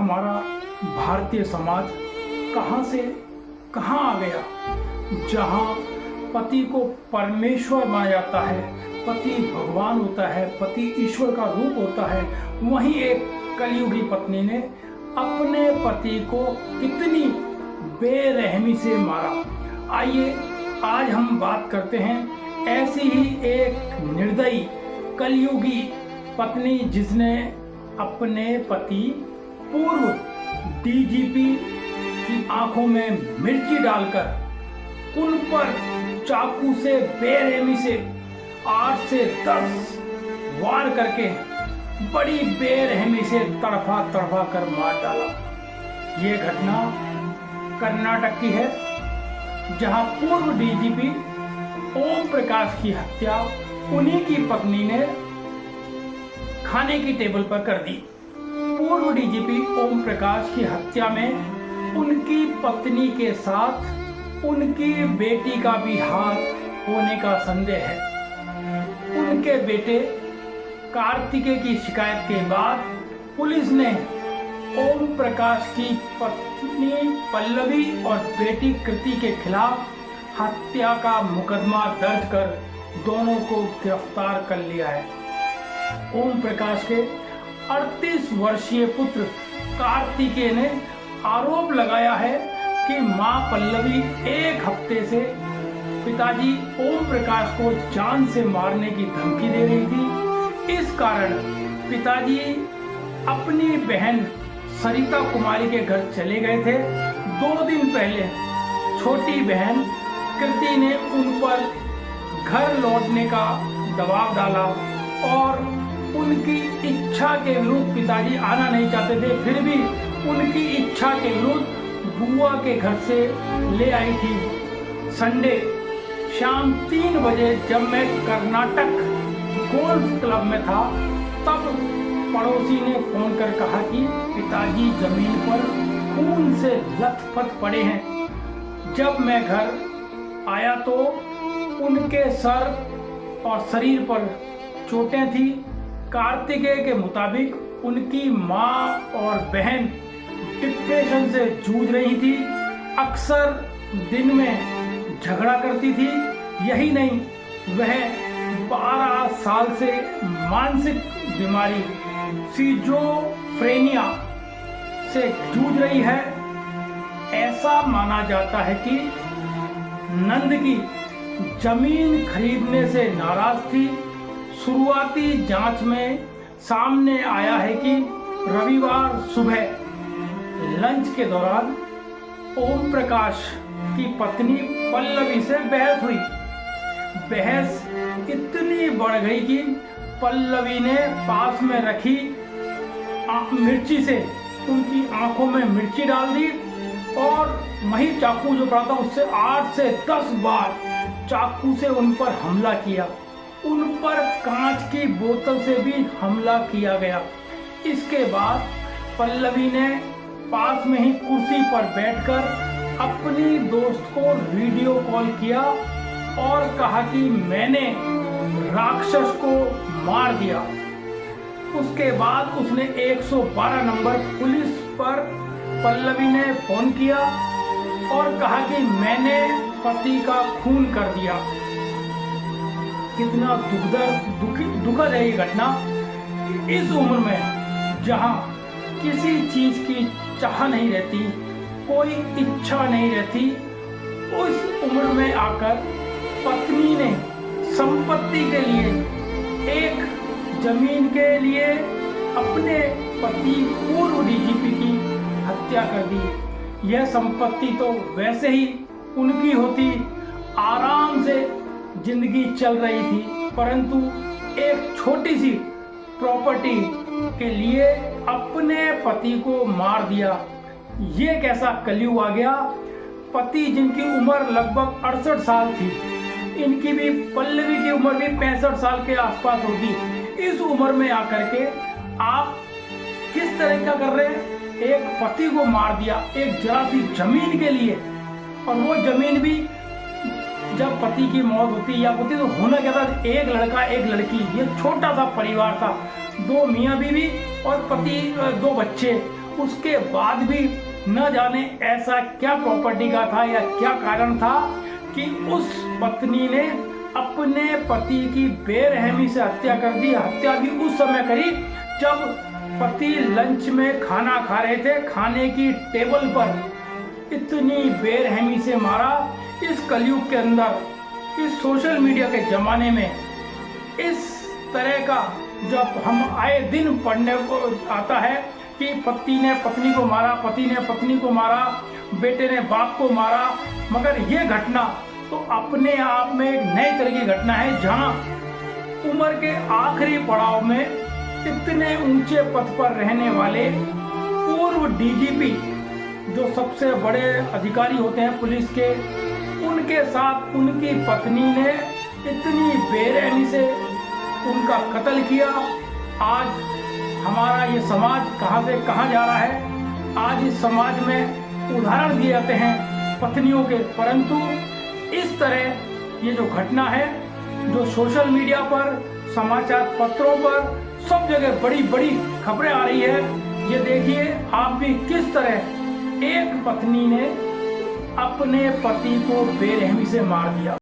हमारा भारतीय समाज कहाँ से कहाँ आ गया, जहाँ पति को परमेश्वर माना जाता है, पति भगवान होता है, पति ईश्वर का रूप होता है, वहीं एक कलयुगी पत्नी ने अपने पति को कितनी बेरहमी से मारा। आइए आज हम बात करते हैं ऐसी ही एक निर्दयी कलयुगी पत्नी जिसने अपने पति पूर्व डीजीपी की आंखों में मिर्ची डालकर उन पर चाकू से बेरहमी से 8 से 10 वार करके बड़ी बेरहमी से तड़फा तड़फा कर मार डाला। ये घटना कर्नाटक की है, जहां पूर्व डीजीपी ओम प्रकाश की हत्या उन्हीं की पत्नी ने खाने की टेबल पर कर दी। पूर्व डीजीपी ओम प्रकाश की हत्या में उनकी पत्नी के साथ उनकी बेटी का भी हाथ होने का संदेह है। उनके बेटे कार्तिकेय की शिकायत के बाद पुलिस ने ओम प्रकाश की पत्नी पल्लवी और बेटी कृति के खिलाफ हत्या का मुकदमा दर्ज कर दोनों को गिरफ्तार कर लिया है। ओम प्रकाश के 38 वर्षीय पुत्र कार्तिकेय ने आरोप लगाया है कि मां पल्लवी एक हफ्ते से पिताजी ओम प्रकाश को जान से मारने की धमकी दे रही थी। इस कारण पिताजी अपनी बहन सरिता कुमारी के घर चले गए थे। 2 दिन पहले छोटी बहन कृति ने उन पर घर लौटने का दबाव डाला और उनकी इच्छा के विरुद्ध, पिताजी आना नहीं चाहते थे, फिर भी उनकी इच्छा के विरुद्ध बुआ के घर से ले आई थी। संडे शाम 3 बजे जब मैं कर्नाटक गोल्फ क्लब में था, तब पड़ोसी ने फोन कर कहा कि पिताजी जमीन पर खून से लथपथ पड़े हैं। जब मैं घर आया तो उनके सर और शरीर पर चोटें थी। कार्तिकेय के मुताबिक उनकी मां और बहन डिप्रेशन से जूझ रही थी, अक्सर दिन में झगड़ा करती थी। यही नहीं, वह 12 साल से मानसिक बीमारी सिजोफ्रेनिया से जूझ रही है। ऐसा माना जाता है कि नंद की जमीन खरीदने से नाराज थी। शुरुआती जांच में सामने आया है कि रविवार सुबह लंच के दौरान ओम प्रकाश की पत्नी पल्लवी से बहस हुई। बहस इतनी बढ़ गई कि पल्लवी ने पास में रखी मिर्ची से उनकी आंखों में मिर्ची डाल दी और वही चाकू जो पड़ा था उससे 8 से 10 बार चाकू से उन पर हमला किया। उन पर कांच की बोतल से भी हमला किया गया। इसके बाद पल्लवी ने पास में ही कुर्सी पर बैठकर अपनी दोस्त को वीडियो कॉल किया और कहा कि मैंने राक्षस को मार दिया। उसके बाद उसने 112 नंबर पुलिस पर पल्लवी ने फोन किया और कहा कि मैंने पति का खून कर दिया। कितना दुखद है ये घटना। इस उम्र में जहां किसी चीज की चाह नहीं रहती, कोई इच्छा नहीं रहती, उस उम्र में आकर पत्नी ने संपत्ति के लिए, एक जमीन के लिए अपने पति पूर्व डीजीपी की हत्या कर दी। यह संपत्ति तो वैसे ही उनकी होती, आराम से जिंदगी चल रही थी, परंतु एक छोटी सी प्रॉपर्टी के लिए अपने पति को मार दिया। ये कैसा कलयुग आ गया। पति जिनकी उम्र लगभग 68 साल थी, इनकी भी पल्लवी की उम्र भी 65 साल के आसपास होगी। इस उम्र में आकर के आप किस तरह का कर रहे हैं। एक पति को मार दिया एक जरा सी जमीन के लिए, और वो जमीन भी जब पति की मौत होती या होती तो होना क्या था, एक लड़का एक लड़की, ये छोटा सा परिवार था, 2 मियाँ बीवी और पति 2 बच्चे, उसके बाद भी न जाने ऐसा क्या प्रॉपर्टी का था या क्या कारण था कि उस पत्नी ने अपने पति की बेरहमी से हत्या कर दी। हत्या भी उस समय करी जब पति लंच में खाना खा रहे थे, खाने की टेबल पर इतनी बेरहमी से मारा। इस कलयुग के अंदर, इस सोशल मीडिया के जमाने में इस तरह का जब हम आए दिन पढ़ने को आता है कि पति ने पत्नी को मारा, पति ने पत्नी को मारा, बेटे ने बाप को मारा, मगर ये घटना तो अपने आप में एक नई तरह की घटना है, जहां उम्र के आखिरी पड़ाव में इतने ऊंचे पद पर रहने वाले पूर्व डीजीपी, जो सबसे बड़े अधिकारी होते हैं पुलिस के, उनके साथ उनकी पत्नी ने इतनी बेरहमी से उनका कत्ल किया। आज हमारा ये समाज कहां से कहां जा रहा है। आज इस समाज में उदाहरण दिए जाते हैं पत्नियों के, परंतु इस तरह ये जो घटना है, जो सोशल मीडिया पर, समाचार पत्रों पर, सब जगह बड़ी बड़ी खबरें आ रही है, ये देखिए आप भी किस तरह एक पत्नी ने अपने पति को बेरहमी से मार दिया।